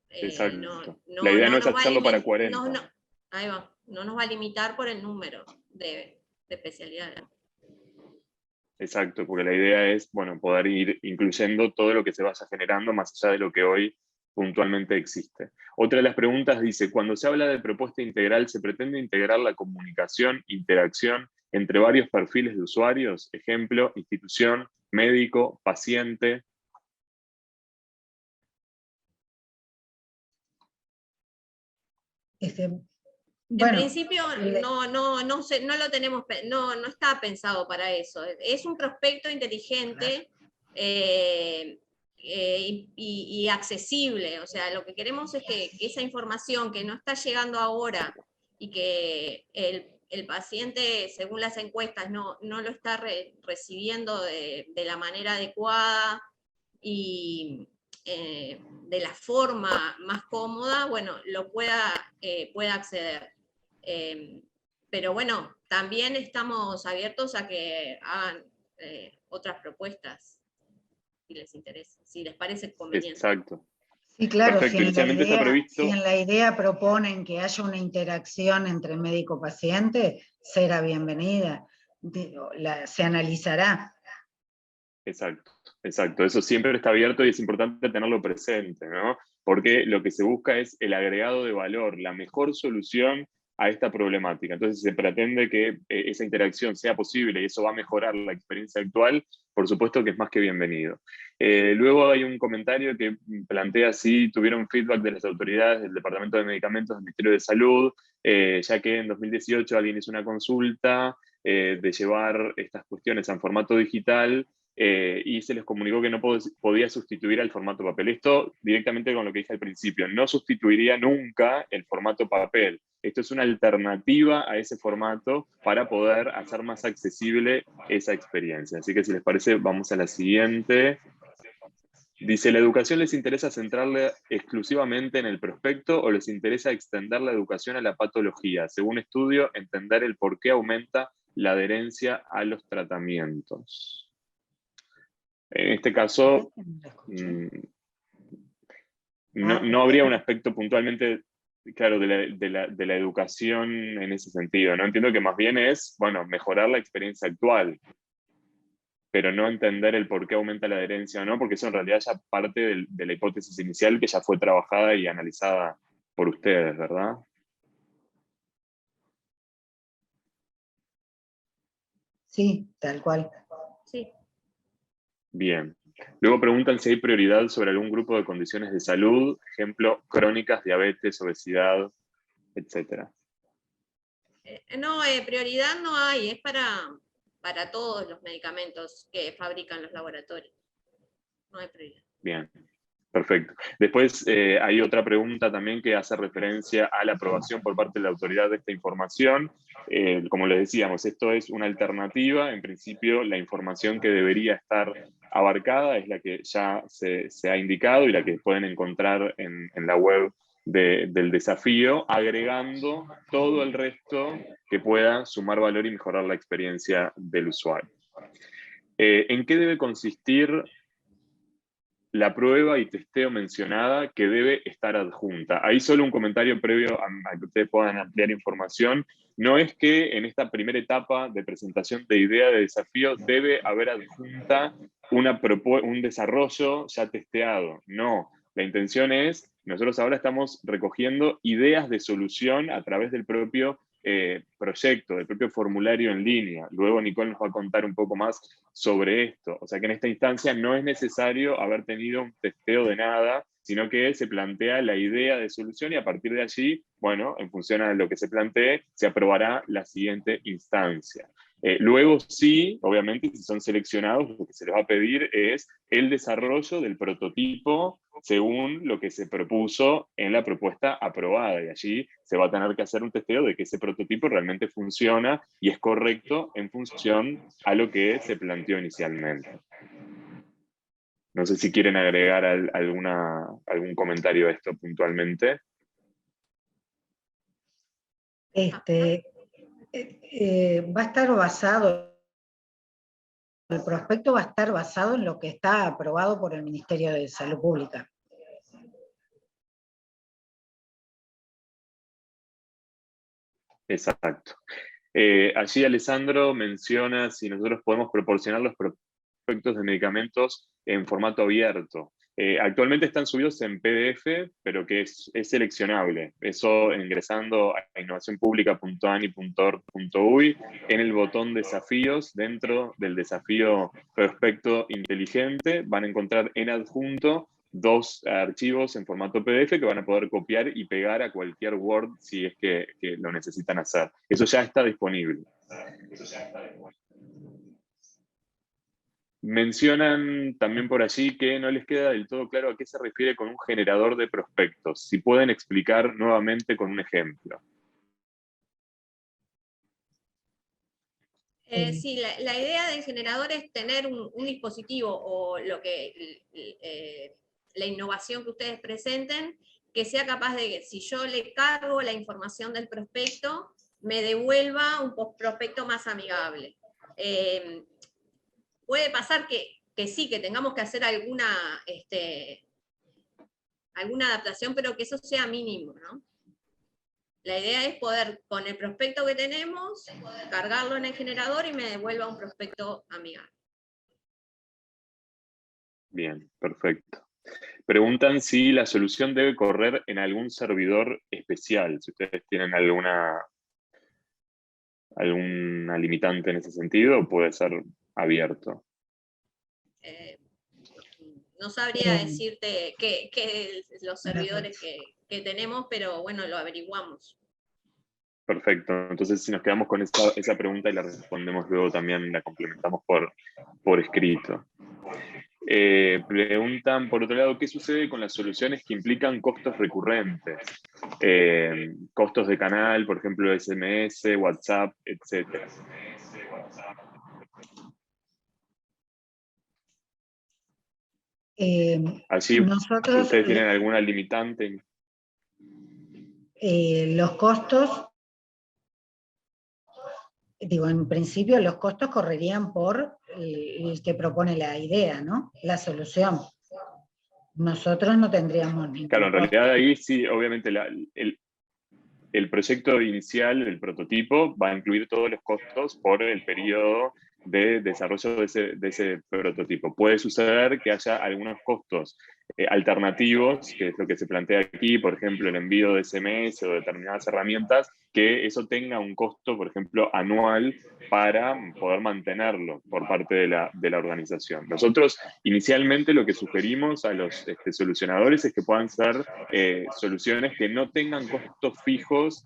Exacto. La idea no es hacerlo para 40. Ahí va, no nos va a limitar por el número de especialidades. Exacto, porque la idea es, bueno, poder ir incluyendo todo lo que se vaya generando más allá de lo que hoy puntualmente existe. Otra de las preguntas dice: cuando se habla de propuesta integral, ¿se pretende integrar la comunicación, interacción entre varios perfiles de usuarios? Ejemplo, institución, médico, paciente. Bueno, en principio no lo tenemos, no está pensado para eso. Es un prospecto inteligente y accesible. O sea, lo que queremos es que esa información que no está llegando ahora y que el paciente, según las encuestas, no lo está recibiendo de la manera adecuada y de la forma más cómoda, bueno, pueda acceder. Pero bueno, también estamos abiertos a que hagan otras propuestas, si les interesa, si les parece conveniente. Exacto. Sí, claro, Perfecto. si Inicialmente está previsto. en la idea proponen que haya una interacción entre médico-paciente, será bienvenida, se analizará. Exacto, exacto. Eso siempre está abierto y es importante tenerlo presente, ¿no? Porque lo que se busca es el agregado de valor, la mejor solución a esta problemática. Entonces, si se pretende que esa interacción sea posible y eso va a mejorar la experiencia actual, por supuesto que es más que bienvenido. Luego hay un comentario que plantea si tuvieron feedback de las autoridades del Departamento de Medicamentos del Ministerio de Salud, ya que en 2018 alguien hizo una consulta de llevar estas cuestiones en formato digital. Y se les comunicó que no podía sustituir al formato papel. Esto directamente con lo que dije al principio, no sustituiría nunca el formato papel. Esto es una alternativa a ese formato para poder hacer más accesible esa experiencia. Así que si les parece, vamos a la siguiente. Dice: ¿la educación les interesa centrarla exclusivamente en el prospecto o les interesa extender la educación a la patología? Según estudio, entender el por qué aumenta la adherencia a los tratamientos. En este caso, no habría un aspecto puntualmente, claro, de la educación en ese sentido, ¿no? Entiendo que más bien es, bueno, mejorar la experiencia actual, pero no entender el por qué aumenta la adherencia o no, porque eso en realidad ya parte de la hipótesis inicial que ya fue trabajada y analizada por ustedes, ¿verdad? Sí, tal cual. Sí. Bien. Luego preguntan si hay prioridad sobre algún grupo de condiciones de salud, ejemplo, crónicas, diabetes, obesidad, etc. No, prioridad no hay, es para todos los medicamentos que fabrican los laboratorios. No hay prioridad. Bien, perfecto. Después hay otra pregunta también que hace referencia a la aprobación por parte de la autoridad de esta información. Como les decíamos, esto es una alternativa. En principio, la información que debería estar abarcada es la que ya se ha indicado y la que pueden encontrar en la web del desafío, agregando todo el resto que pueda sumar valor y mejorar la experiencia del usuario. ¿En qué debe consistir la prueba y testeo mencionada que debe estar adjunta? Ahí solo un comentario previo a que ustedes puedan ampliar información. No es que en esta primera etapa de presentación de idea de desafío debe haber adjunta un desarrollo ya testeado. No, la intención es, nosotros ahora estamos recogiendo ideas de solución a través del propio proyecto, del propio formulario en línea. Luego Nicole nos va a contar un poco más sobre esto. O sea que en esta instancia no es necesario haber tenido un testeo de nada, sino que se plantea la idea de solución y a partir de allí, bueno, en función a lo que se plantee, se aprobará la siguiente instancia. Luego sí, obviamente, si son seleccionados, lo que se les va a pedir es el desarrollo del prototipo según lo que se propuso en la propuesta aprobada. Y allí se va a tener que hacer un testeo de que ese prototipo realmente funciona y es correcto en función a lo que se planteó inicialmente. No sé si quieren agregar algún comentario a esto puntualmente. Va a estar basado, el prospecto va a estar basado en lo que está aprobado por el Ministerio de Salud Pública. Exacto. Allí Alessandro menciona si nosotros podemos proporcionar los prospectos de medicamentos en formato abierto. Actualmente están subidos en PDF, pero que es seleccionable. Eso ingresando a innovacionpublica.ani.org.uy en el botón desafíos, dentro del desafío prospecto inteligente, van a encontrar en adjunto 2 archivos en formato PDF que van a poder copiar y pegar a cualquier Word si es que lo necesitan hacer. Eso ya está disponible. Mencionan también por allí que no les queda del todo claro a qué se refiere con un generador de prospectos. Si pueden explicar nuevamente con un ejemplo. Sí, la idea del generador es tener un dispositivo o la innovación que ustedes presenten, que sea capaz de, si yo le cargo la información del prospecto, me devuelva un prospecto más amigable. Puede pasar que sí, que tengamos que hacer alguna adaptación, pero que eso sea mínimo, ¿no? La idea es poder, con el prospecto que tenemos, cargarlo en el generador y me devuelva un prospecto amigable. Bien, perfecto. Preguntan si la solución debe correr en algún servidor especial, si ustedes tienen alguna limitante en ese sentido, o puede ser abierto. No sabría decirte qué los servidores que tenemos, pero bueno, lo averiguamos. Perfecto, entonces si nos quedamos con esa pregunta y la respondemos luego también, la complementamos por escrito. Preguntan, por otro lado, ¿qué sucede con las soluciones que implican costos recurrentes? Costos de canal, por ejemplo, SMS, WhatsApp, etc. Allí, Nosotros, ¿ustedes tienen alguna limitante? Los costos digo, en principio los costos correrían por el que propone la idea, ¿no? La solución. Nosotros no tendríamos ningún Claro, en costo. realidad ahí sí, obviamente el proyecto inicial, el prototipo, va a incluir todos los costos por el periodo de desarrollo de ese prototipo. Puede suceder que haya algunos costos alternativos, que es lo que se plantea aquí, por ejemplo, el envío de SMS o determinadas herramientas, que eso tenga un costo, por ejemplo, anual para poder mantenerlo por parte de la organización. Nosotros inicialmente lo que sugerimos a los solucionadores es que puedan ser soluciones que no tengan costos fijos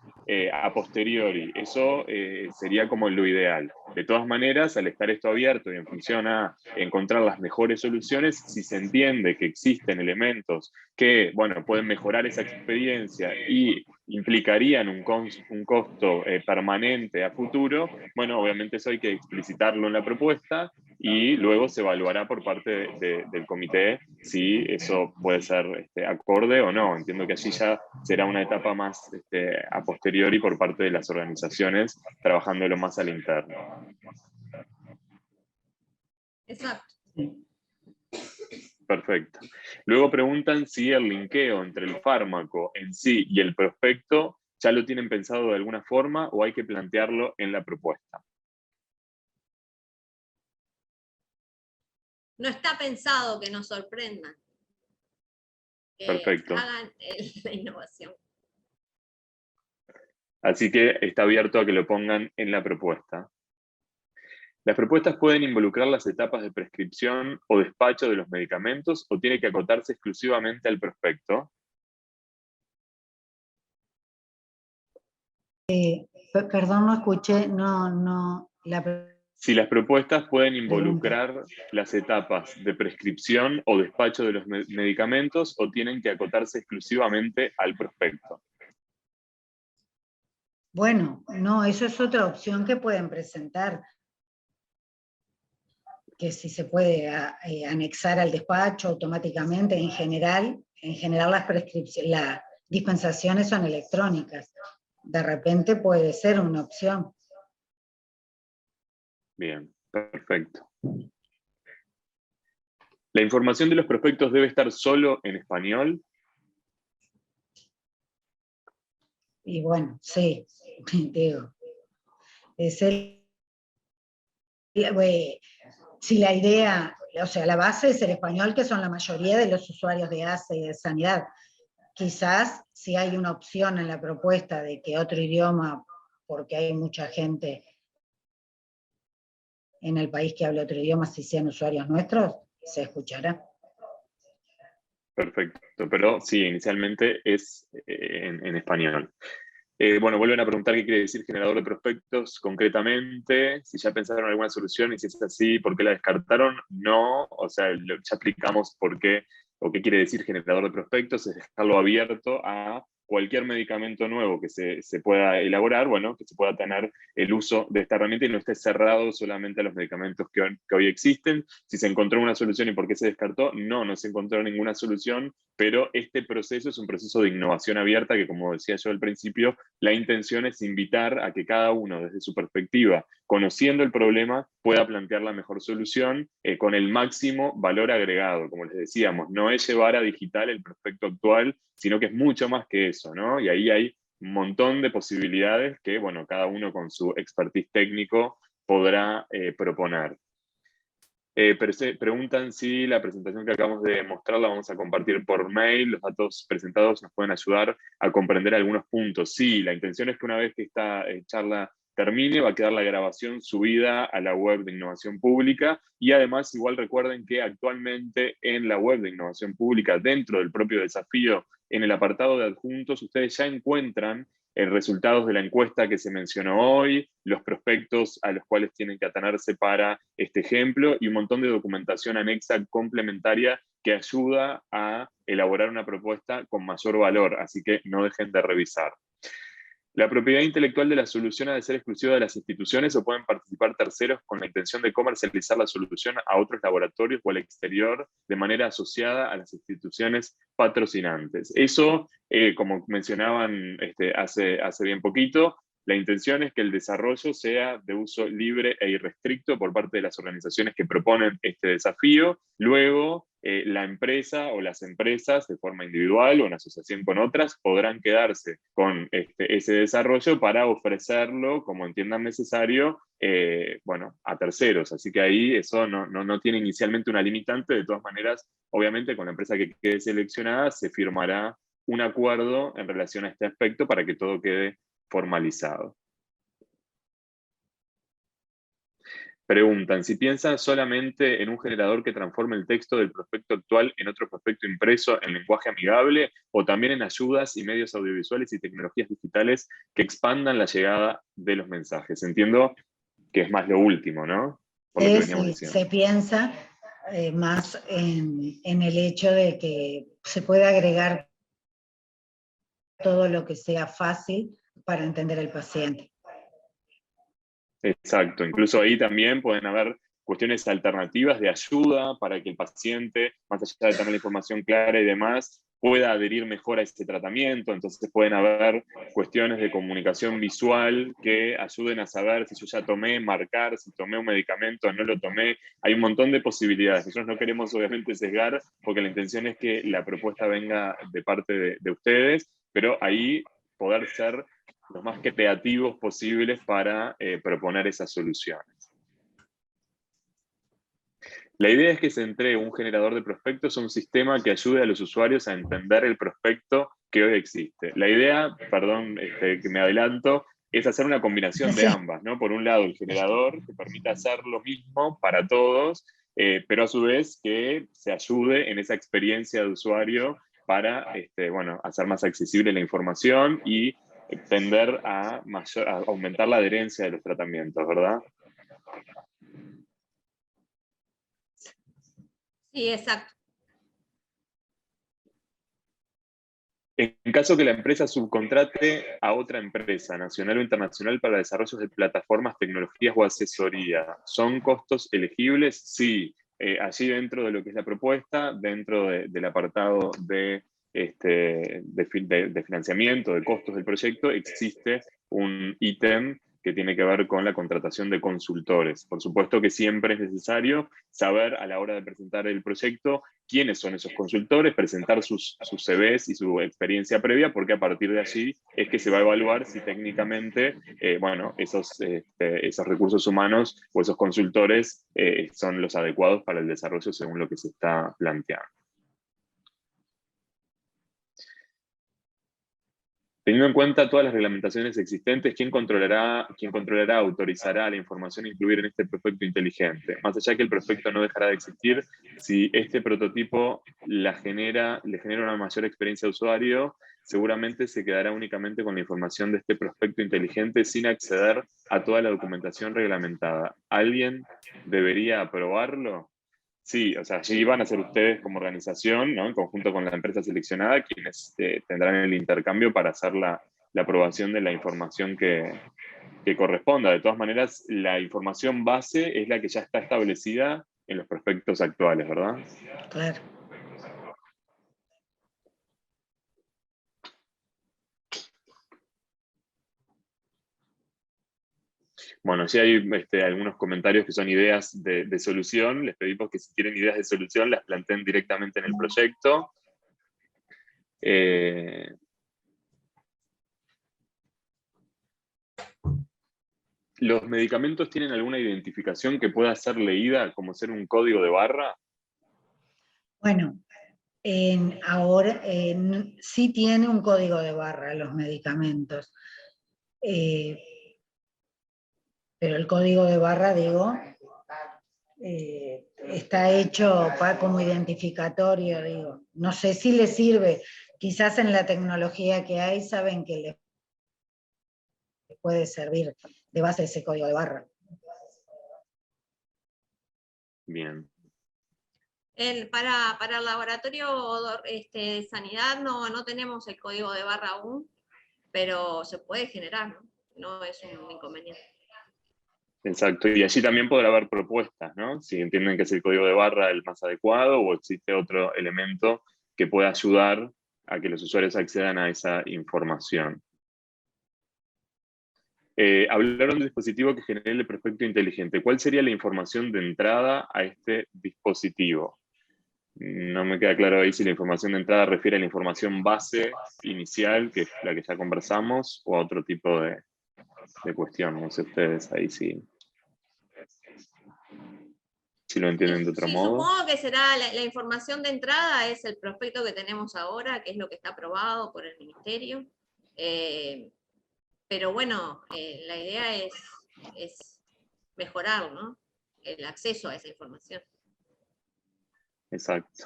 a posteriori. Eso sería como lo ideal. De todas maneras, al estar esto abierto y en función a encontrar las mejores soluciones, si se entiende que existen elementos que, bueno, pueden mejorar esa experiencia y implicarían un costo permanente a futuro, bueno, obviamente eso hay que explicitarlo en la propuesta y luego se evaluará por parte del comité si eso puede ser acorde o no. Entiendo que allí ya será una etapa más a posteriori por parte de las organizaciones, trabajándolo más al interno. Exacto. Perfecto. Luego preguntan si el linkeo entre el fármaco en sí y el prospecto ya lo tienen pensado de alguna forma o hay que plantearlo en la propuesta. No está pensado que nos sorprendan. Que Perfecto. hagan la innovación. Así que está abierto a que lo pongan en la propuesta. ¿Las propuestas pueden involucrar las etapas de prescripción o despacho de los medicamentos o tiene que acotarse exclusivamente al prospecto? Perdón, no escuché, Si las propuestas pueden involucrar las etapas de prescripción o despacho de los medicamentos o tienen que acotarse exclusivamente al prospecto. Bueno, no, eso es otra opción que pueden presentar. Que si se puede anexar al despacho automáticamente, en general las dispensaciones son electrónicas. De repente puede ser una opción. Bien, perfecto. ¿La información de los prospectos debe estar solo en español? Y bueno, sí, digo, si la idea, o sea, la base es el español, que son la mayoría de los usuarios de ASE y de sanidad. Quizás si hay una opción en la propuesta de que otro idioma, porque hay mucha gente en el país que hable otro idioma, si sean usuarios nuestros, se escuchará. Perfecto, pero sí, inicialmente es en español. Bueno, vuelven a preguntar qué quiere decir generador de prospectos concretamente, si ya pensaron en alguna solución y si es así, ¿por qué la descartaron? No, o sea, ya explicamos por qué o qué quiere decir generador de prospectos, es dejarlo abierto a cualquier medicamento nuevo que se pueda elaborar, bueno, que se pueda tener el uso de esta herramienta y no esté cerrado solamente a los medicamentos que hoy existen. Si se encontró una solución y por qué se descartó, no se encontró ninguna solución, pero este proceso es un proceso de innovación abierta que, como decía yo al principio, la intención es invitar a que cada uno, desde su perspectiva, conociendo el problema, pueda plantear la mejor solución con el máximo valor agregado. Como les decíamos, no es llevar a digital el prospecto actual, sino que es mucho más que eso, ¿no? Y ahí hay un montón de posibilidades que, bueno, cada uno con su expertise técnico podrá proponer. Preguntan si la presentación que acabamos de mostrar la vamos a compartir por mail. Los datos presentados nos pueden ayudar a comprender algunos puntos. Sí, la intención es que una vez que esta charla termine, va a quedar la grabación subida a la web de Innovación Pública y además igual recuerden que actualmente en la web de Innovación Pública, dentro del propio desafío, en el apartado de adjuntos, ustedes ya encuentran resultados de la encuesta que se mencionó hoy, los prospectos a los cuales tienen que atenerse para este ejemplo y un montón de documentación anexa complementaria que ayuda a elaborar una propuesta con mayor valor, así que no dejen de revisar. La propiedad intelectual de la solución ha de ser exclusiva de las instituciones o pueden participar terceros con la intención de comercializar la solución a otros laboratorios o al exterior de manera asociada a las instituciones patrocinantes. Eso, como mencionaban hace bien poquito, La intención es que el desarrollo sea de uso libre e irrestricto por parte de las organizaciones que proponen este desafío. Luego, la empresa o las empresas, de forma individual o en asociación con otras, podrán quedarse con ese desarrollo para ofrecerlo, como entiendan necesario, bueno, a terceros. Así que ahí eso no tiene inicialmente una limitante. De todas maneras, obviamente, con la empresa que quede seleccionada se firmará un acuerdo en relación a este aspecto para que todo quede formalizado. Preguntan, si piensan solamente en un generador que transforme el texto del prospecto actual en otro prospecto impreso en lenguaje amigable, o también en ayudas y medios audiovisuales y tecnologías digitales que expandan la llegada de los mensajes. Entiendo que es más lo último, ¿no? Por lo que veníamos diciendo. Se piensa más en el hecho de que se puede agregar todo lo que sea fácil para entender al paciente. Exacto, incluso ahí también pueden haber cuestiones alternativas de ayuda para que el paciente, más allá de tener la información clara y demás, pueda adherir mejor a este tratamiento. Entonces pueden haber cuestiones de comunicación visual que ayuden a saber si yo ya tomé, marcar si tomé un medicamento o no lo tomé. Hay un montón de posibilidades. Nosotros no queremos obviamente sesgar, porque la intención es que la propuesta venga de parte de ustedes, pero ahí poder ser los más creativos posibles para proponer esas soluciones. La idea es que se entregue un generador de prospectos a un sistema que ayude a los usuarios a entender el prospecto que hoy existe. La idea, perdón que me adelanto, es hacer una combinación de ambas, ¿no? Por un lado, el generador que permita hacer lo mismo para todos, pero a su vez que se ayude en esa experiencia de usuario para bueno, hacer más accesible la información y tender a aumentar la adherencia de los tratamientos, ¿verdad? Sí, exacto. En caso que la empresa subcontrate a otra empresa, nacional o internacional, para desarrollos de plataformas, tecnologías o asesoría, ¿son costos elegibles? Sí. Allí dentro de lo que es la propuesta, dentro del apartado de financiamiento, de costos del proyecto, existe un ítem que tiene que ver con la contratación de consultores. Por supuesto que siempre es necesario saber a la hora de presentar el proyecto quiénes son esos consultores, presentar sus CVs y su experiencia previa, porque a partir de allí es que se va a evaluar si técnicamente, bueno, esos recursos humanos o esos consultores son los adecuados para el desarrollo según lo que se está planteando. Teniendo en cuenta todas las reglamentaciones existentes, ¿quién controlará, autorizará la información a incluir en este prospecto inteligente? Más allá que el prospecto no dejará de existir, si este prototipo le genera una mayor experiencia de usuario, seguramente se quedará únicamente con la información de este prospecto inteligente sin acceder a toda la documentación reglamentada. ¿Alguien debería aprobarlo? Sí, o sea, allí van a ser ustedes como organización, ¿no? En conjunto con la empresa seleccionada, quienes tendrán el intercambio para hacer la aprobación de la información que corresponda. De todas maneras, la información base es la que ya está establecida en los prospectos actuales, ¿verdad? Claro. Bueno, si hay algunos comentarios que son ideas de solución, les pedimos que si tienen ideas de solución las planteen directamente en el proyecto. ¿Los medicamentos tienen alguna identificación que pueda ser leída, como ser un código de barra? Bueno, ahora sí tiene un código de barra los medicamentos. Pero el código de barra, digo, está hecho como identificatorio, digo. No sé si le sirve, quizás en la tecnología que hay saben que les puede servir de base ese código de barra. Bien. Para el laboratorio de sanidad no tenemos el código de barra aún, pero se puede generar, ¿no? No es un inconveniente. Exacto, y allí también podrá haber propuestas, ¿no? Si entienden que es el código de barra el más adecuado o existe otro elemento que pueda ayudar a que los usuarios accedan a esa información. Hablaron del dispositivo que genera el prospecto inteligente. ¿Cuál sería la información de entrada a este dispositivo? No me queda claro ahí si la información de entrada refiere a la información base inicial, que es la que ya conversamos, o a otro tipo de cuestión. No sé ustedes ahí si lo entienden de otro Sí, modo. supongo que será la información de entrada, es el prospecto que tenemos ahora, que es lo que está aprobado por el Ministerio. Pero bueno, la idea es mejorar, ¿no?, el acceso a esa información. Exacto.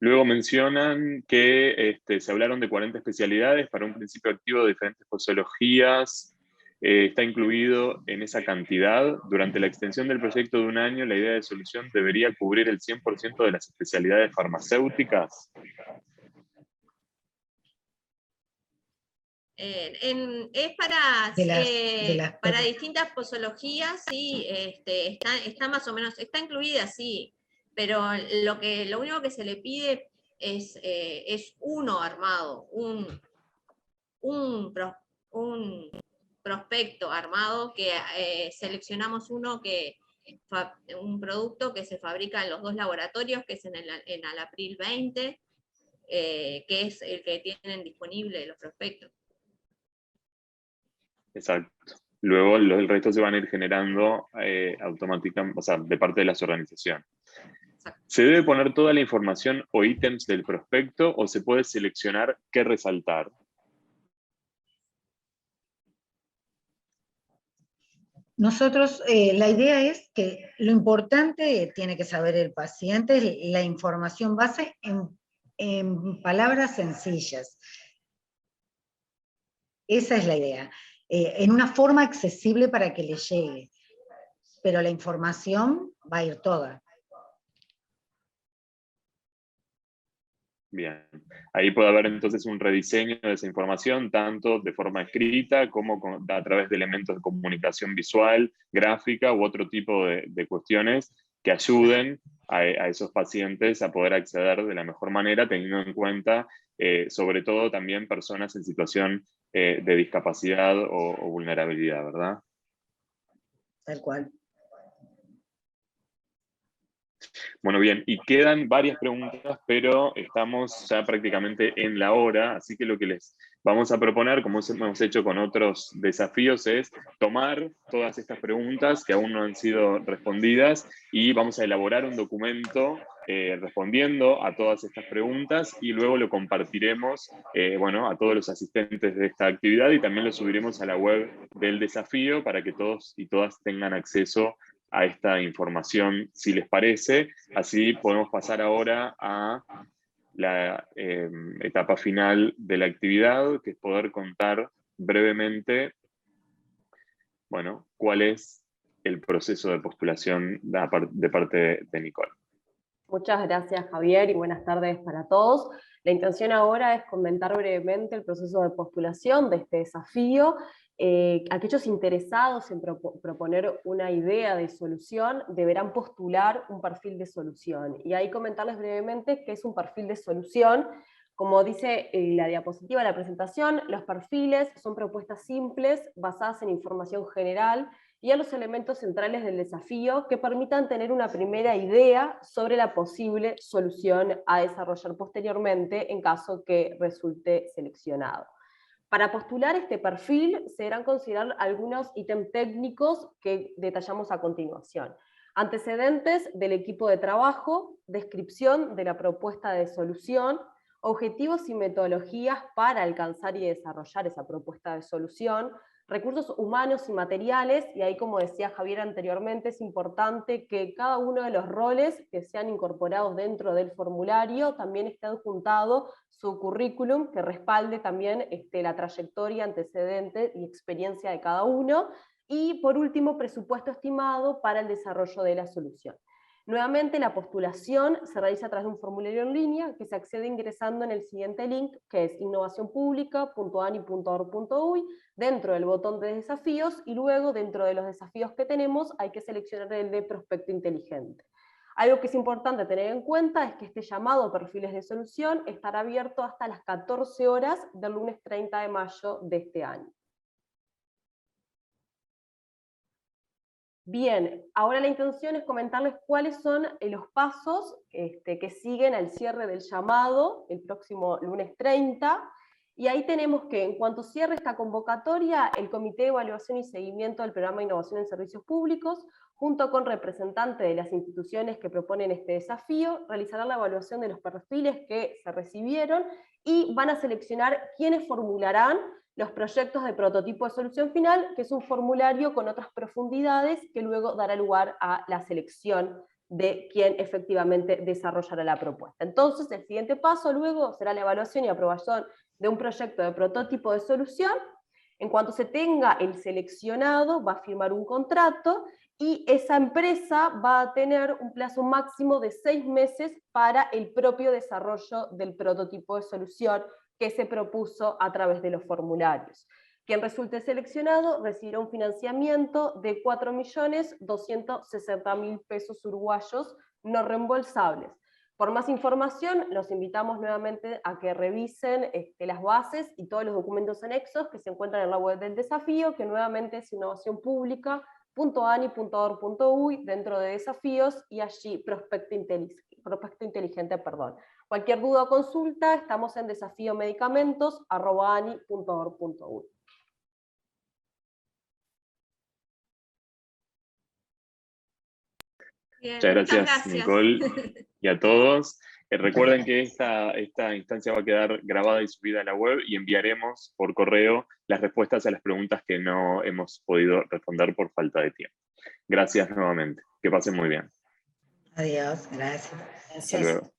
Luego mencionan que se hablaron de 40 especialidades para un principio activo de diferentes posologías. Está incluido en esa cantidad. Durante la extensión del proyecto de un año, la idea de solución debería cubrir el 100% de las especialidades farmacéuticas. Es para distintas posologías, sí, está más o menos, está incluida, sí, pero lo único que se le pide es uno armado, un prospecto armado, que seleccionamos un producto que se fabrica en los 2 laboratorios, que es en Alapril 20, que es el que tienen disponible los prospectos. Exacto. Luego el resto se van a ir generando automáticamente, o sea, de parte de las organizaciones. Exacto. ¿Se debe poner toda la información o ítems del prospecto o se puede seleccionar qué resaltar? Nosotros, la idea es que lo importante tiene que saber el paciente, es la información base en palabras sencillas. Esa es la idea. En una forma accesible para que le llegue. Pero la información va a ir toda. Bien. Ahí puede haber entonces un rediseño de esa información, tanto de forma escrita como a través de elementos de comunicación visual, gráfica u otro tipo de cuestiones que ayuden a esos pacientes a poder acceder de la mejor manera, teniendo en cuenta sobre todo también personas en situación de discapacidad o vulnerabilidad, ¿verdad? Tal cual. Bueno, bien, y quedan varias preguntas, pero estamos ya prácticamente en la hora, así que lo que les vamos a proponer, como hemos hecho con otros desafíos, es tomar todas estas preguntas que aún no han sido respondidas y vamos a elaborar un documento respondiendo a todas estas preguntas y luego lo compartiremos bueno, a todos los asistentes de esta actividad y también lo subiremos a la web del desafío para que todos y todas tengan acceso a esta información, si les parece. Así podemos pasar ahora a la etapa final de la actividad, que es poder contar brevemente, bueno, cuál es el proceso de postulación de parte de Nicole. Muchas gracias, Javier, y buenas tardes para todos. La intención ahora es comentar brevemente el proceso de postulación de este desafío. Aquellos interesados en proponer una idea de solución deberán postular un perfil de solución. Y ahí comentarles brevemente qué es un perfil de solución. Como dice la diapositiva de la presentación, los perfiles son propuestas simples basadas en información general y a los elementos centrales del desafío que permitan tener una primera idea sobre la posible solución a desarrollar posteriormente en caso que resulte seleccionado. Para postular este perfil se deberán considerar algunos ítems técnicos que detallamos a continuación. Antecedentes del equipo de trabajo, descripción de la propuesta de solución, objetivos y metodologías para alcanzar y desarrollar esa propuesta de solución, recursos humanos y materiales, y ahí, como decía Javier anteriormente, es importante que cada uno de los roles que sean incorporados dentro del formulario también esté adjuntado su currículum, que respalde también la trayectoria, antecedente y experiencia de cada uno, y por último, presupuesto estimado para el desarrollo de la solución. Nuevamente, la postulación se realiza a través de un formulario en línea que se accede ingresando en el siguiente link, que es innovacionpublica.ani.org.uy, dentro del botón de desafíos, y luego dentro de los desafíos que tenemos hay que seleccionar el de prospecto inteligente. Algo que es importante tener en cuenta es que este llamado a perfiles de solución estará abierto hasta las 14 horas del lunes 30 de mayo de este año. Bien, ahora la intención es comentarles cuáles son los pasos que siguen al cierre del llamado el próximo lunes 30, y ahí tenemos que, en cuanto cierre esta convocatoria, el Comité de Evaluación y Seguimiento del Programa de Innovación en Servicios Públicos, junto con representantes de las instituciones que proponen este desafío, realizarán la evaluación de los perfiles que se recibieron y van a seleccionar quiénes formularán los proyectos de prototipo de solución final, que es un formulario con otras profundidades que luego dará lugar a la selección de quién efectivamente desarrollará la propuesta. Entonces, el siguiente paso luego será la evaluación y aprobación de un proyecto de prototipo de solución. En cuanto se tenga el seleccionado, va a firmar un contrato, y esa empresa va a tener un plazo máximo de 6 meses para el propio desarrollo del prototipo de solución que se propuso a través de los formularios. Quien resulte seleccionado recibirá un financiamiento de 4.260.000 pesos uruguayos no reembolsables. Por más información, los invitamos nuevamente a que revisen las bases y todos los documentos anexos que se encuentran en la web del desafío, que nuevamente es innovacionpublica.ani.org.uy, dentro de desafíos, y allí prospecto inteligente. Cualquier duda o consulta, estamos en desafiomedicamentos@ani.org.uy. Muchas gracias, Nicole, y a todos. Recuerden que esta instancia va a quedar grabada y subida a la web, y enviaremos por correo las respuestas a las preguntas que no hemos podido responder por falta de tiempo. Gracias nuevamente. Que pasen muy bien. Adiós, gracias. Hasta luego.